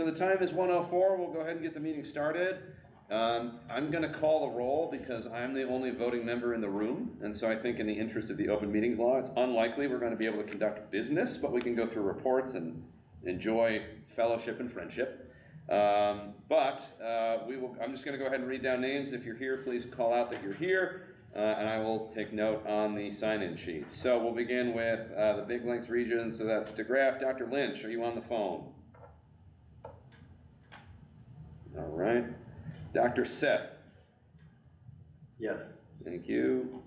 So the time is 1:04. We'll go ahead and get the meeting started. I'm going to call the roll because I'm the only voting member in the room. And so I think in the interest of the open meetings law, it's unlikely we're going to be able to conduct business, but we can go through reports and enjoy fellowship and friendship. I'm just going to go ahead and read down names. If you're here, please call out that you're here. And I will take note on the sign-in sheet. So we'll begin with the Big Lakes region. So that's DeGraff. Dr. Lynch, are you on the phone? All right. Dr. Seth. Yes. Thank you.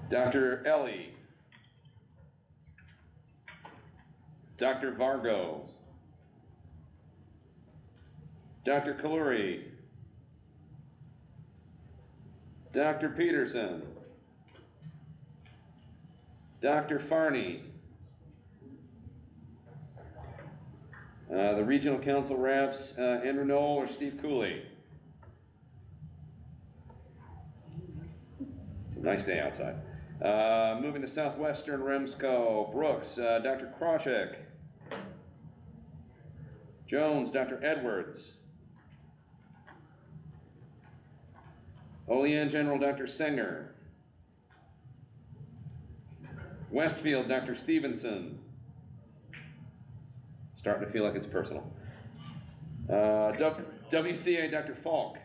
Dr. Ellie. Dr. Vargo. Dr. Kaluri. Dr. Peterson, Dr. Farney, the Regional Council reps, Andrew Knoll or Steve Cooley. It's a nice day outside. Moving to Southwestern Remsco, Brooks, Dr. Krawczyk, Jones, Dr. Edwards, Olean General, Dr. Senger. Westfield, Dr. Stevenson. Starting to feel like it's personal. WCA, Dr. Falk.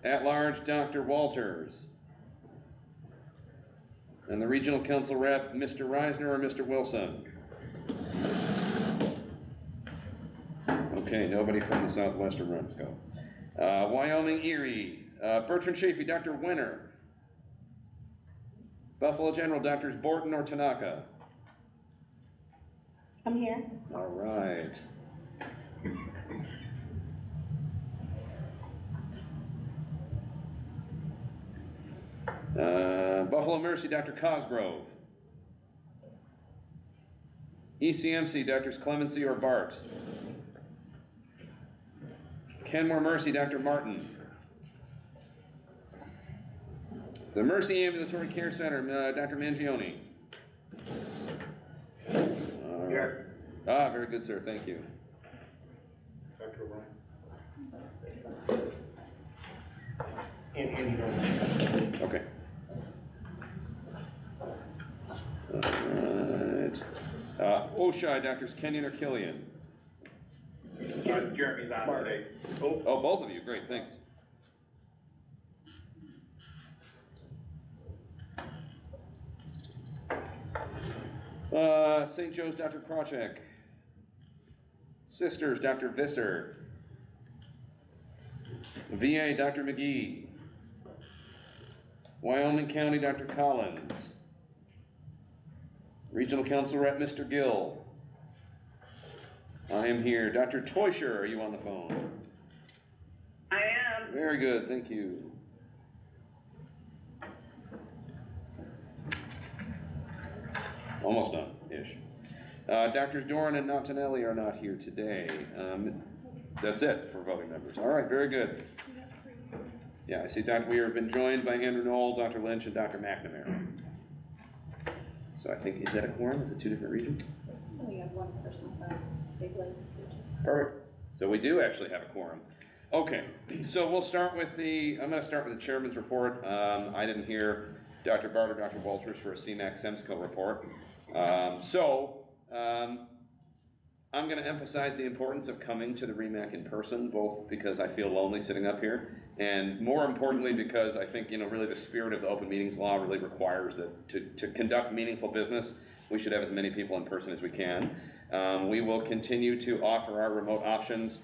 At large, Dr. Walters. And the Regional Council rep, Mr. Reisner or Mr. Wilson? Okay, nobody from the Southwestern Remsco. Wyoming Erie, Bertrand Chafee, Dr. Winter. Buffalo General, Drs. Borton or Tanaka? I'm here. All right. Buffalo Mercy, Dr. Cosgrove. ECMC, Drs. Clemency or Bart? Kenmore Mercy, Dr. Martin. The Mercy Ambulatory Care Center, Dr. Mangione. Here. Very good, sir. Thank you. Dr. Ryan. Okay. All right. Oshai, Drs. Kenyon or Killian? Jeremy's on today. Oh, both of you. Great, thanks. St. Joe's, Dr. Krawczyk. Sisters, Dr. Visser. VA, Dr. McGee. Wyoming County, Dr. Collins. Regional Council Rep, Mr. Gill. I am here. Dr. Teuscher, are you on the phone? I am. Very good, thank you. Almost done-ish. Drs. Doran and Montanelli are not here today. That's it for voting members. All right, very good. Yeah, I see we have been joined by Andrew Knoll, Dr. Lynch, and Dr. McNamara. So I think, is that a quorum? Is it two different regions? We have one person from Big Lakes. Perfect. So we do actually have a quorum. Okay, so we'll start with I'm going to start with the chairman's report. I didn't hear Dr. Bart or Dr. Walters for a CMAC SEMSCO report. I'm going to emphasize the importance of coming to the REMAC in person, both because I feel lonely sitting up here, and more importantly because I think, really the spirit of the open meetings law really requires that to conduct meaningful business, we should have as many people in person as we can. We will continue to offer our remote options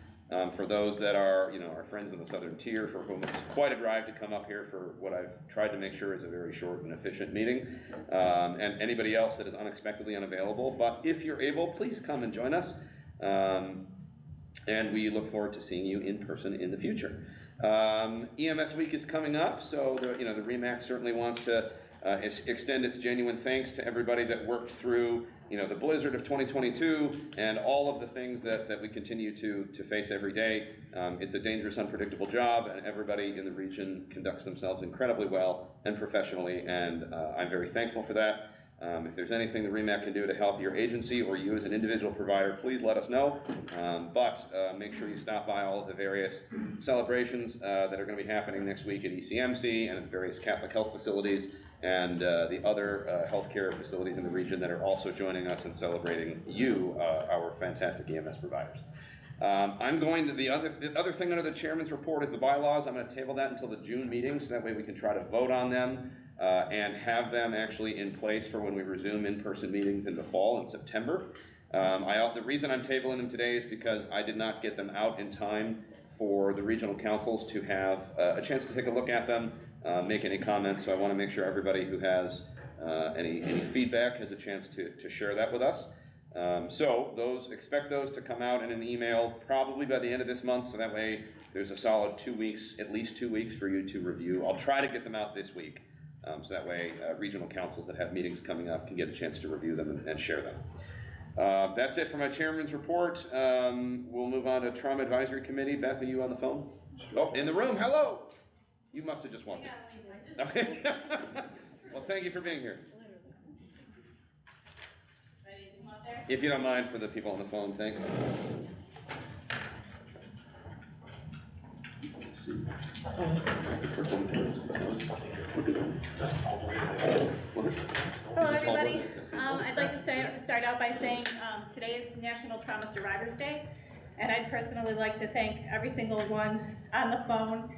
for those that are, our friends in the southern tier, for whom it's quite a drive to come up here for what I've tried to make sure is a very short and efficient meeting, and anybody else that is unexpectedly unavailable. But if you're able, please come and join us, and we look forward to seeing you in person in the future. EMS week is coming up, so the REMAC certainly wants to extend its genuine thanks to everybody that worked through the blizzard of 2022 and all of the things that we continue to face every day. It's a dangerous, unpredictable job, and everybody in the region conducts themselves incredibly well and professionally, and I'm very thankful for that. If there's anything the REMAC can do to help your agency or you as an individual provider, please let us know. But make sure you stop by all of the various celebrations that are going to be happening next week at ECMC and at various Catholic health facilities and the other healthcare facilities in the region that are also joining us in celebrating you, our fantastic EMS providers. I'm going to, the other thing under the chairman's report is the bylaws. I'm going to table that until the June meeting, so that way we can try to vote on them and have them actually in place for when we resume in-person meetings in the fall in September. The reason I'm tabling them today is because I did not get them out in time for the regional councils to have a chance to take a look at them, make any comments, so I want to make sure everybody who has any feedback has a chance to share that with us. So expect those to come out in an email probably by the end of this month, so that way there's a solid 2 weeks, at least 2 weeks for you to review. I'll try to get them out this week, so that way regional councils that have meetings coming up can get a chance to review them and share them. That's it for my chairman's report. We'll move on to Trauma Advisory Committee. Beth, are you on the phone? Oh, in the room, hello! You must have just walked in. Okay. Well, thank you for being here. If you don't mind, for the people on the phone, thanks. Hello, everybody. I'd like to start out by saying today is National Trauma Survivors Day, and I'd personally like to thank every single one on the phone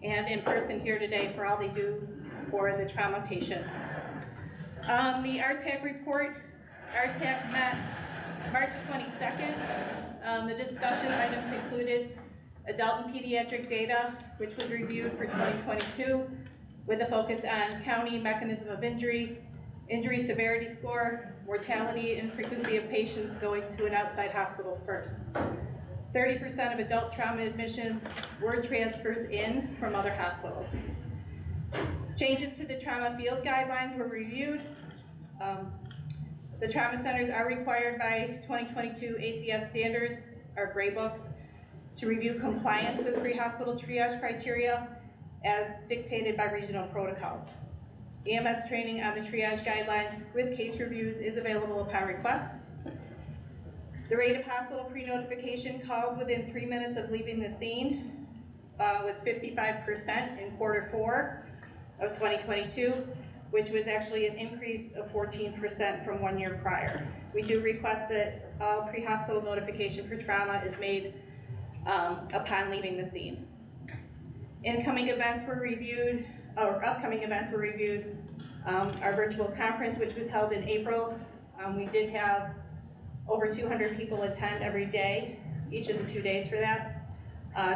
and in person here today for all they do for the trauma patients. The RTAC report, RTAC met March 22nd. The discussion items included adult and pediatric data, which was reviewed for 2022, with a focus on county mechanism of injury, injury severity score, mortality and frequency of patients going to an outside hospital first. 30% of adult trauma admissions were transfers in from other hospitals. Changes to the trauma field guidelines were reviewed. The trauma centers are required by 2022 ACS standards, our gray book, to review compliance with pre-hospital triage criteria as dictated by regional protocols. EMS training on the triage guidelines with case reviews is available upon request. The rate of hospital pre-notification called within 3 minutes of leaving the scene was 55% in Q4 of 2022, which was actually an increase of 14% from 1 year prior. We do request that all pre-hospital notification for trauma is made upon leaving the scene. Incoming events were reviewed, or upcoming events were reviewed. Our virtual conference, which was held in April, we did have over 200 people attend every day, each of the 2 days for that.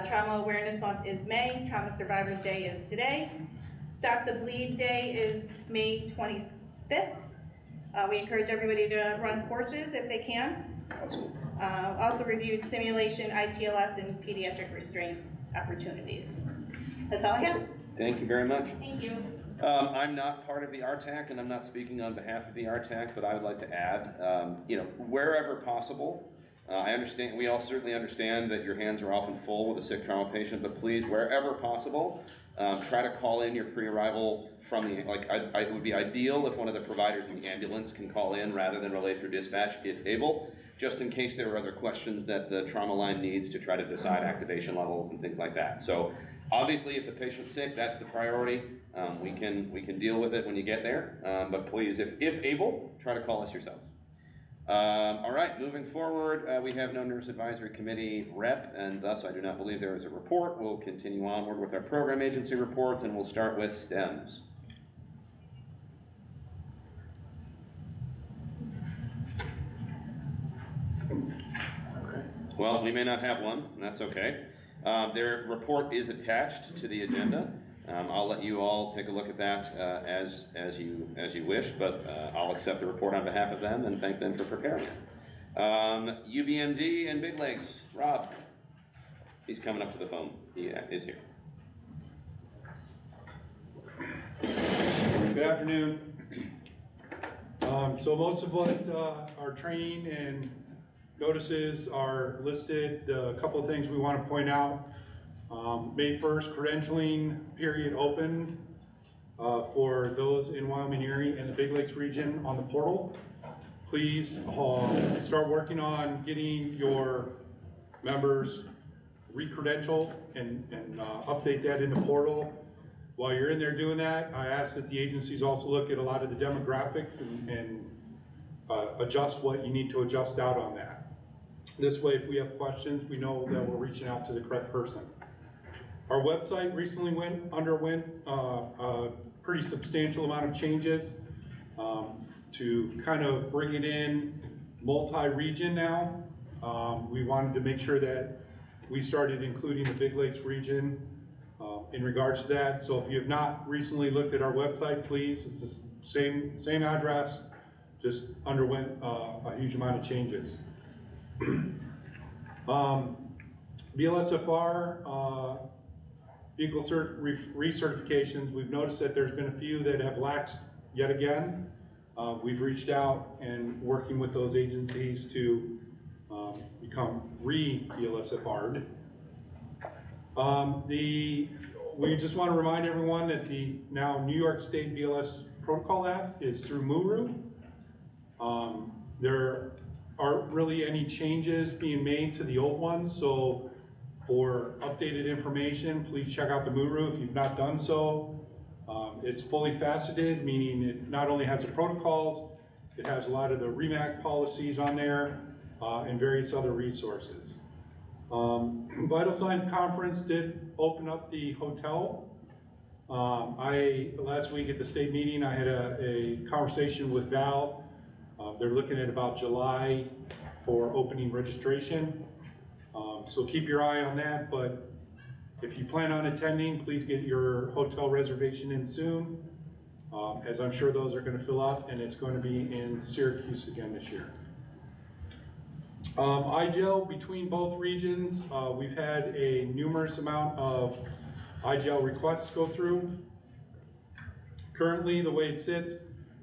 Trauma Awareness Month is May, Trauma Survivors Day is today. Stop the Bleed Day is May 25th. We encourage everybody to run courses if they can. Also reviewed simulation, ITLS, and pediatric restraint opportunities. That's all I have. Thank you very much. Thank you. I'm not part of the RTAC, and I'm not speaking on behalf of the RTAC, but I would like to add, wherever possible, I understand, we all certainly understand that your hands are often full with a sick trauma patient, but please, wherever possible, try to call in your pre-arrival from the, it would be ideal if one of the providers in the ambulance can call in rather than relay through dispatch if able, just in case there are other questions that the trauma line needs to try to decide activation levels and things like that. So obviously if the patient's sick, that's the priority. We can deal with it when you get there, but please, if able, try to call us yourselves. All right, moving forward, we have no Nurse Advisory Committee rep, and thus I do not believe there is a report. We'll continue onward with our program agency reports, and we'll start with STEMS. Well, we may not have one, and that's okay. Their report is attached to the agenda. I'll let you all take a look at that as you wish, but I'll accept the report on behalf of them and thank them for preparing it. UBMD and Big Legs, Rob. He's coming up to the phone. He is here. Good afternoon. So most of what our training and notices are listed. A couple of things we want to point out. May 1st, credentialing period opened. for those in Wyoming, Erie, and the Big Lakes region on the portal. Please start working on getting your members re-credentialed and update that in the portal. While you're in there doing that, I ask that the agencies also look at a lot of the demographics and adjust what you need to adjust out on that. This way, if we have questions, we know that we're reaching out to the correct person. Our website recently underwent a pretty substantial amount of changes to kind of bring it in multi-region now. We wanted to make sure that we started including the Big Lakes region in regards to that. So if you have not recently looked at our website, please, it's the same address, just underwent a huge amount of changes. BLSFR vehicle recertifications, we've noticed that there's been a few that have laxed yet again. We've reached out and working with those agencies to become re-BLSFR'd. We just want to remind everyone that the now New York State BLS Protocol Act is through MURU. There aren't really any changes being made to the old ones, so for updated information, please check out the MURU if you've not done so. It's fully faceted, meaning it not only has the protocols, it has a lot of the WREMAC policies on there and various other resources. Vital Signs Conference did open up the hotel. Last week at the state meeting, I had a conversation with Val. They're looking at about July for opening registration. So keep your eye on that, but if you plan on attending, please get your hotel reservation in soon, as I'm sure those are going to fill up, and it's going to be in Syracuse again this year. IGEL between both regions, we've had a numerous amount of IGEL requests go through. Currently, the way it sits,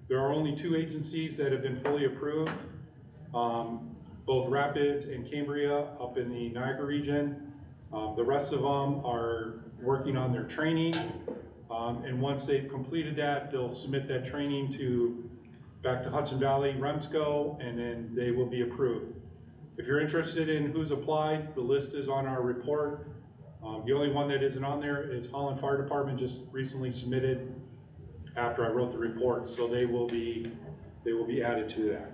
there are only 2 agencies that have been fully approved, both Rapids and Cambria up in the Niagara region. The rest of them are working on their training, and once they've completed that, they'll submit that training back to Hudson Valley REMSCO, and then they will be approved. If you're interested in who's applied, the list is on our report. The only one that isn't on there is Holland Fire Department, just recently submitted after I wrote the report, so they will be added to that.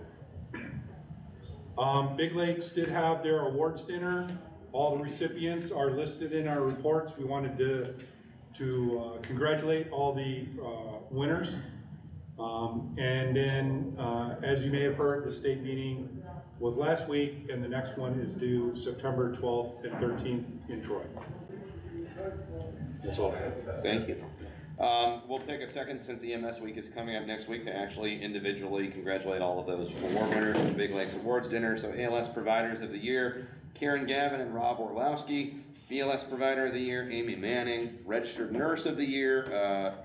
Big Lakes did have their awards dinner. All the recipients are listed in our reports. We wanted to congratulate all the winners. And then, as you may have heard, the state meeting was last week, and the next one is due September 12th and 13th in Troy. That's all I have. Thank you. We'll take a second, since EMS week is coming up next week, to actually individually congratulate all of those award winners from the Big Lakes Awards Dinner. So ALS Providers of the Year, Karen Gavin and Rob Orlowski. BLS Provider of the Year, Amy Manning. Registered Nurse of the Year,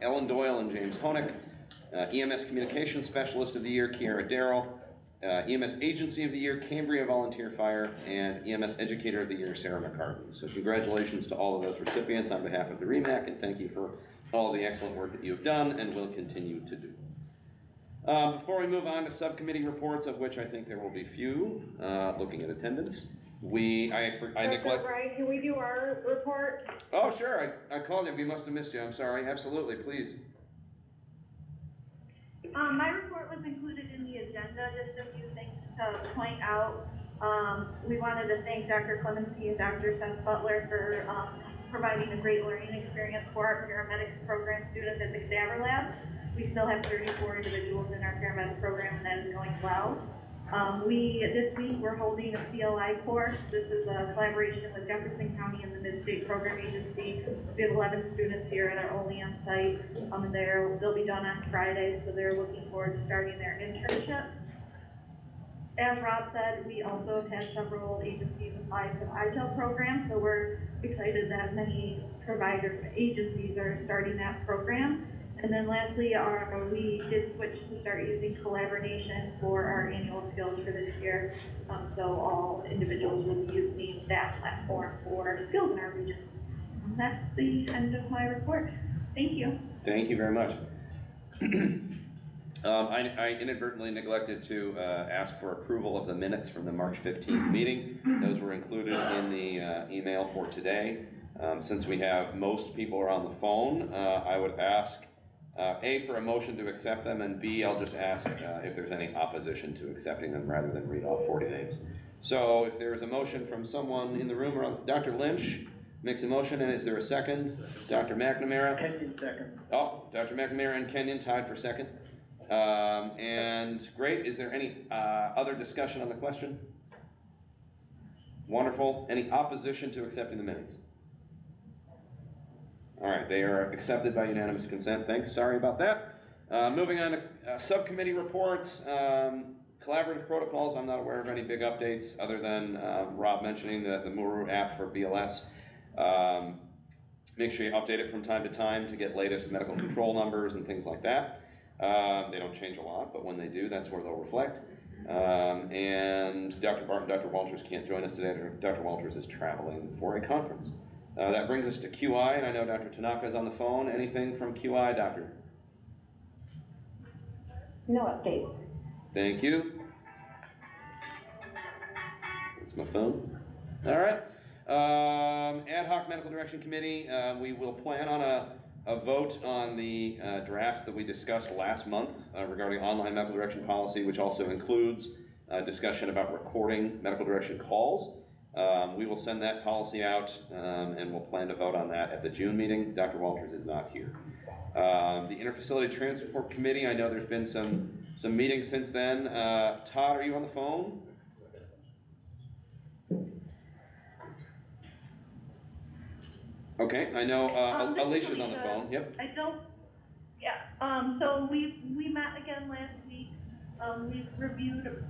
Ellen Doyle and James Honig. EMS Communications Specialist of the Year, Kiara Darrell. EMS Agency of the Year, Cambria Volunteer Fire, and EMS Educator of the Year, Sarah McCartan. So congratulations to all of those recipients on behalf of the REMAC, and thank you for all the excellent work that you have done and will continue to do. Before we move on to subcommittee reports, of which I think there will be few, looking at attendance, I neglect. Right, can we do our report? Oh, sure, I called you, we must have missed you, I'm sorry, absolutely, please. My report was included in the agenda, just a few things to point out. We wanted to thank Dr. Clemency and Dr. Seth Butler for providing a great learning experience for our paramedics program students at the cadaver lab. We still have 34 individuals in our paramedics program, and that is going well. This week we're holding a CLI course. This is a collaboration with Jefferson County and the Mid-State Program Agency. We have 11 students here at our Olean site, and they'll be done on Friday, so they're looking forward to starting their internship. As Rob said, we also have had several agencies apply for the IGEL program, so we're excited that many agencies are starting that program. And then lastly, we did switch to start using Collaboration for our annual skills for this year. So all individuals will be using that platform for skills in our region. And that's the end of my report. Thank you. Thank you very much. I inadvertently neglected to ask for approval of the minutes from the March 15th meeting. Those were included in the email for today. Since we have most people are on the phone, I would ask A, for a motion to accept them, and B, I'll just ask if there's any opposition to accepting them rather than read off 40 names. So if there's a motion from someone in the room, or Dr. Lynch makes a motion, and is there a second? Dr. McNamara? Kenyon second. Oh, Dr. McNamara and Kenyon tied for second. And great, is there any other discussion on the question? Wonderful. Any opposition to accepting the minutes? All right, they are accepted by unanimous consent. Thanks, sorry about that. Moving on to subcommittee reports. Collaborative protocols, I'm not aware of any big updates other than Rob mentioning the Muru app for BLS. Make sure you update it from time to time to get latest medical control numbers and things like that. They don't change a lot, but when they do, that's where they'll reflect. And Dr. Barton, Dr. Walters can't join us today. Dr. Walters is traveling for a conference. That brings us to QI, and I know Dr. Tanaka is on the phone. Anything from QI, Doctor? No update. Thank you. That's my phone. All right. Ad hoc Medical Direction Committee, we will plan on a vote on the drafts that we discussed last month regarding online medical direction policy, which also includes discussion about recording medical direction calls. We will send that policy out and we'll plan to vote on that at the June meeting. Dr. Walters is not here. The Interfacility Transport Committee, I know there's been some meetings since then. Todd, are you on the phone? Okay, I know Alicia's on the phone. Yep. I don't, yeah, so we met again last week. We've reviewed,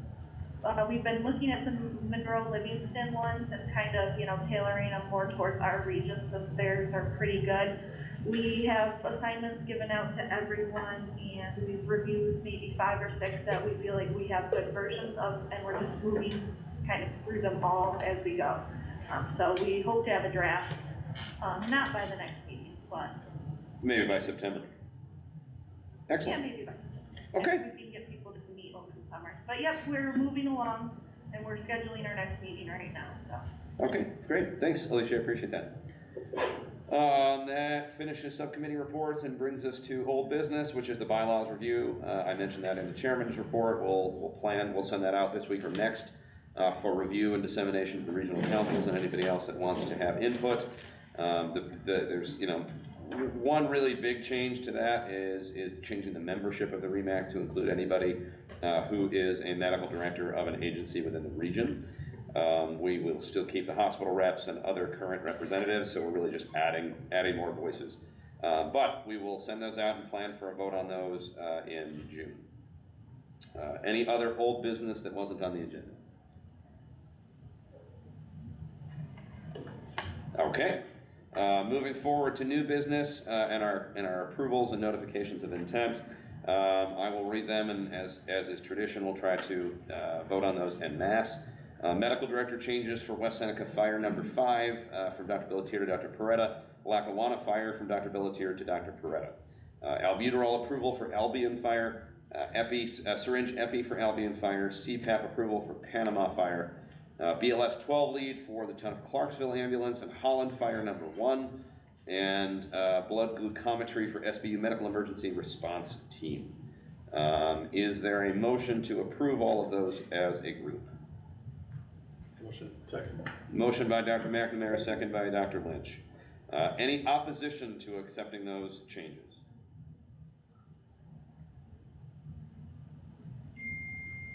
we've been looking at some Monroe Livingston ones and kind of, tailoring them more towards our region since theirs are pretty good. We have assignments given out to everyone and we've reviewed maybe 5 or 6 that we feel like we have good versions of, and we're just moving kind of through them all as we go. So we hope to have a draft, not by the next meeting, but maybe by September. Excellent. yeah, maybe by September. Okay. If we can get people to meet over the summer. But yep, we're moving along and we're scheduling our next meeting right now, so. Okay, great. Thanks, Alicia. I appreciate that. That finishes subcommittee reports and brings us to old business, which is the bylaws review. I mentioned that in the chairman's report. We'll send that out this week or next for review and dissemination to the regional councils and anybody else that wants to have input. There's, one really big change to that is changing the membership of the REMAC to include anybody who is a medical director of an agency within the region. We will still keep the hospital reps and other current representatives, so we're really just adding more voices. But we will send those out and plan for a vote on those in June. Any other old business that wasn't on the agenda? Okay. Moving forward to new business and our approvals and notifications of intent. I will read them, and as is tradition, we'll try to vote on those en masse. Medical director changes for West Seneca Fire number 5 from Dr. Billetier to Dr. Peretta. Lackawanna Fire from Dr. Billetier to Dr. Peretta. Albuterol approval for Albion Fire. Syringe epi for Albion Fire. CPAP approval for Panama Fire. BLS 12 lead for the town of Clarksville Ambulance and Holland Fire number 1. And blood glucometry for SBU Medical Emergency Response Team. Is there a motion to approve all of those as a group? Motion. Second. Motion by Dr. McNamara, second by Dr. Lynch. Any opposition to accepting those changes?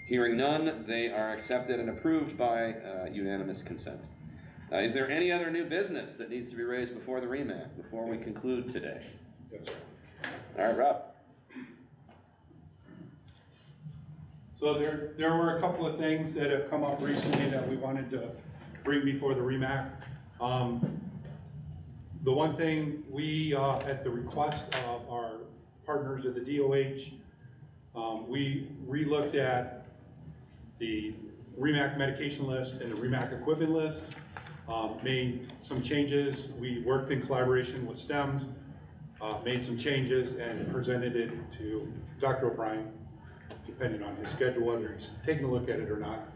Hearing none, they are accepted and approved by unanimous consent. Is there any other new business that needs to be raised before the REMAC, before we conclude today? Yes, sir. All right, Rob. So there were a couple of things that have come up recently that we wanted to bring before the REMAC. The one thing we, at the request of our partners at the DOH, we re-looked at the REMAC medication list and the REMAC equipment list, made some changes. We worked in collaboration with STEMS made some changes and presented it to Dr. O'Brien, depending on his schedule, whether he's taking a look at it or not.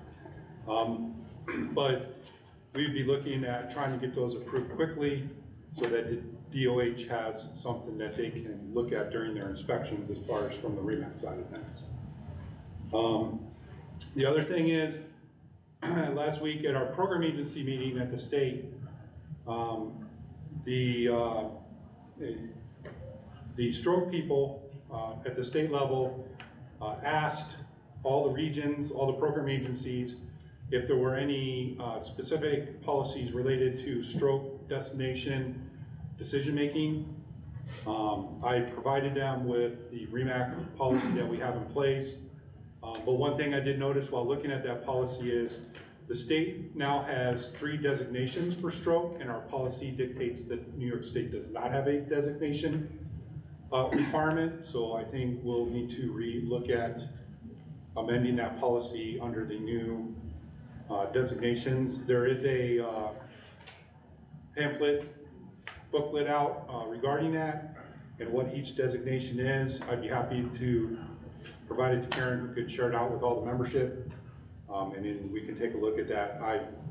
But we'd be looking at trying to get those approved quickly so that the DOH has something that they can look at during their inspections as far as from the REMAC side of things. The other thing is, last week at our program agency meeting at the state, the stroke people at the state level asked all the regions, all the program agencies, if there were any specific policies related to stroke destination decision-making. I provided them with the REMAC policy that we have in place. But one thing I did notice while looking at that policy is the state now has 3 designations for stroke, and our policy dictates that New York State does not have a designation requirement. So I think we'll need to look at amending that policy under the new designations. There is a pamphlet booklet out regarding that and what each designation is. I'd be happy to provide it to Karen, who could share it out with all the membership, and then we can take a look at that.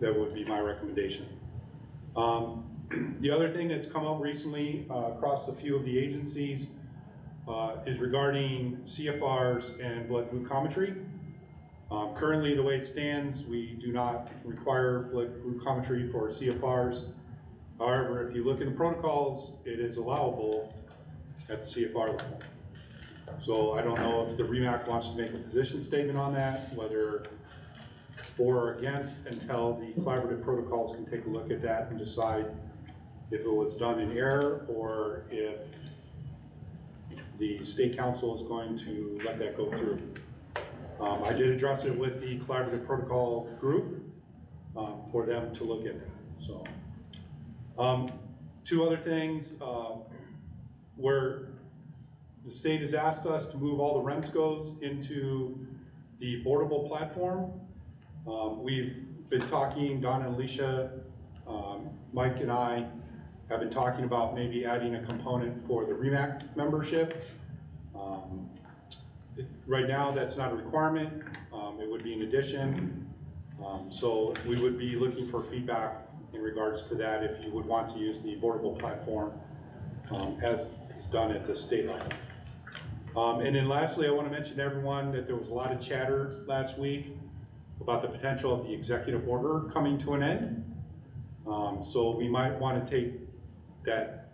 That would be my recommendation. The other thing that's come up recently across a few of the agencies is regarding CFRs and blood glucometry. Currently, the way it stands, we do not require blood glucometry for CFRs. However, if you look in the protocols, it is allowable at the CFR level. So I don't know if the REMAC wants to make a position statement on that, whether for or against, until the collaborative protocols can take a look at that and decide if it was done in error or if the state council is going to let that go through. I did address it with the collaborative protocol group for them to look at that. So, 2 other things where the state has asked us to move all the REMSCOs into the boardable platform. We've been talking, Donna and Alicia, Mike and I have been talking about maybe adding a component for the REMAC membership. Right now, that's not a requirement. It would be an addition. So we would be looking for feedback in regards to that if you would want to use the boardable platform as is done at the state level. And then lastly, I want to mention to everyone that there was a lot of chatter last week about the potential of the executive order coming to an end. So we might want to take that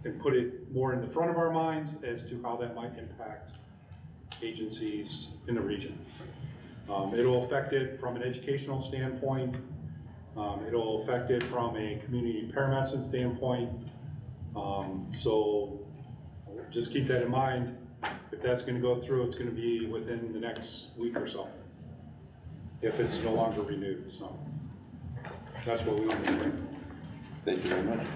and put it more in the front of our minds as to how that might impact agencies in the region. It'll affect it from an educational standpoint. It'll affect it from a community paramedicine standpoint. So just keep that in mind. If that's going to go through, it's going to be within the next week or so, if it's no longer renewed. So that's what we want to do. Thank you very much.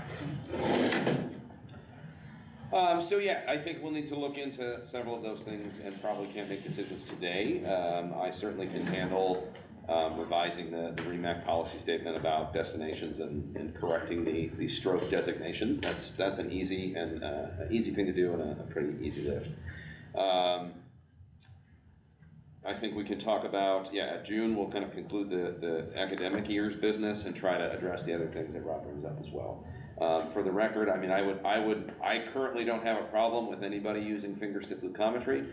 So yeah, I think we'll need to look into several of those things and probably can't make decisions today. I certainly can handle revising the REMAC policy statement about destinations and correcting the stroke designations. That's an easy and easy thing to do and a pretty easy lift. I think we can talk about, at June we'll kind of conclude the academic year's business and try to address the other things that Rob brings up as well. For the record, I mean, I currently don't have a problem with anybody using finger stick glucometry.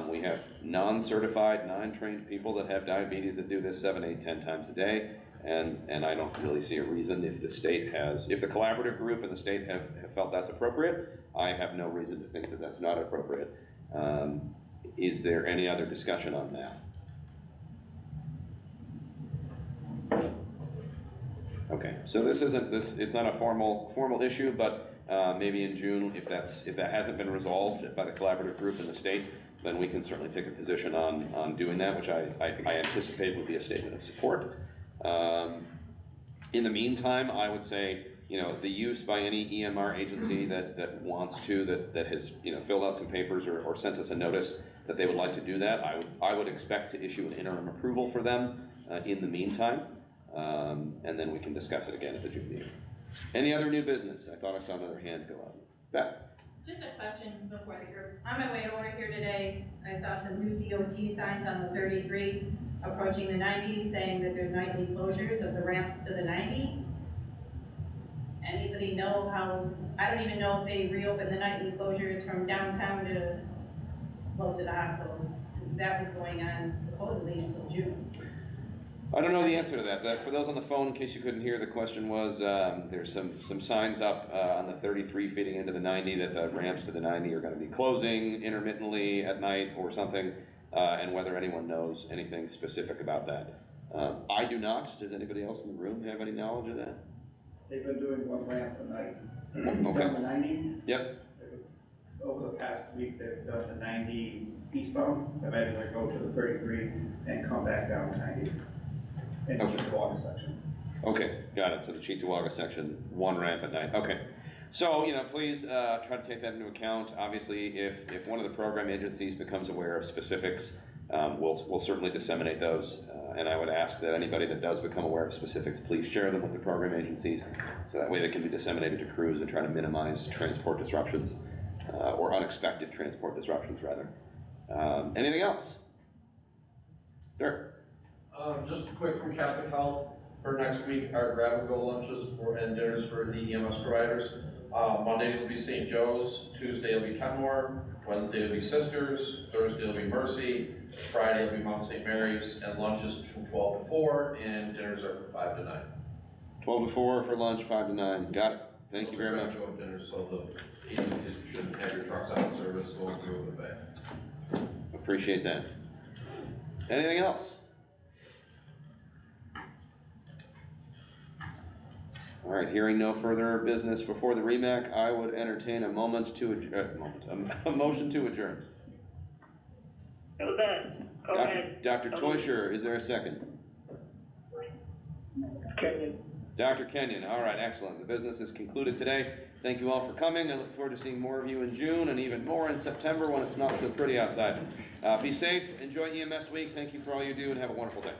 We have non-certified, non-trained people that have diabetes that do this 7, 8, 10 times a day, and I don't really see a reason if the state has, if the collaborative group and the state have felt that's appropriate, I have no reason to think that that's not appropriate. Is there any other discussion on that? Okay, so this isn't it's not a formal issue, but maybe in June, if that hasn't been resolved by the collaborative group in the state, then we can certainly take a position on doing that, which I anticipate would be a statement of support. In the meantime, I would say, the use by any EMR agency that wants to, that has, filled out some papers or sent us a notice that they would like to do that, I would expect to issue an interim approval for them in the meantime, and then we can discuss it again at the June meeting. Any other new business? I thought I saw another hand go up. Beth? Just a question before the group. On my way over here today, I saw some new DOT signs on the 33 approaching the 90 saying that there's nightly closures of the ramps to the 90. Anybody know how, I don't even know if they reopened the nightly closures from downtown to close to the hospitals. That was going on supposedly until June. I don't know the answer to that. For those on the phone, in case you couldn't hear, the question was, there's some signs up on the 33 feeding into the 90 that the ramps to the 90 are going to be closing intermittently at night or something, and whether anyone knows anything specific about that. I do not. Does anybody else in the room have any knowledge of that? They've been doing one ramp a night. Okay. Down the 90. Yep. Over the past week, they've done the 90 eastbound. I imagine they go to the 33 and come back down to 90. And Okay. the water section. Okay, got it. So the Cheektowaga section, one ramp at night. Okay. So, please try to take that into account. Obviously, if one of the program agencies becomes aware of specifics, we'll certainly disseminate those. And I would ask that anybody that does become aware of specifics, please share them with the program agencies, so that way they can be disseminated to crews and try to minimize transport disruptions, or unexpected transport disruptions, rather. Anything else? Sure. Just quick from Catholic Health, for next week, our grab-and-go lunches and dinners for the EMS providers. Monday will be St. Joe's, Tuesday will be Kenmore, Wednesday will be Sisters, Thursday will be Mercy, Friday will be Mount St. Mary's, and lunches from 12 to 4, and dinners are from 5 to 9. 12 to 4 for lunch, 5 to 9. Got it. Thank you very much. Grab-and-go dinners, so the agencies shouldn't have your trucks out of service going through a buffet. Appreciate that. Anything else? All right, hearing no further business before the REMAC, I would entertain a motion to adjourn. Go ahead. Dr. Teuscher, is there a second? Kenyon. Dr. Kenyon, all right, excellent. The business is concluded today. Thank you all for coming. I look forward to seeing more of you in June and even more in September when it's not so pretty outside. Be safe, enjoy EMS week. Thank you for all you do and have a wonderful day.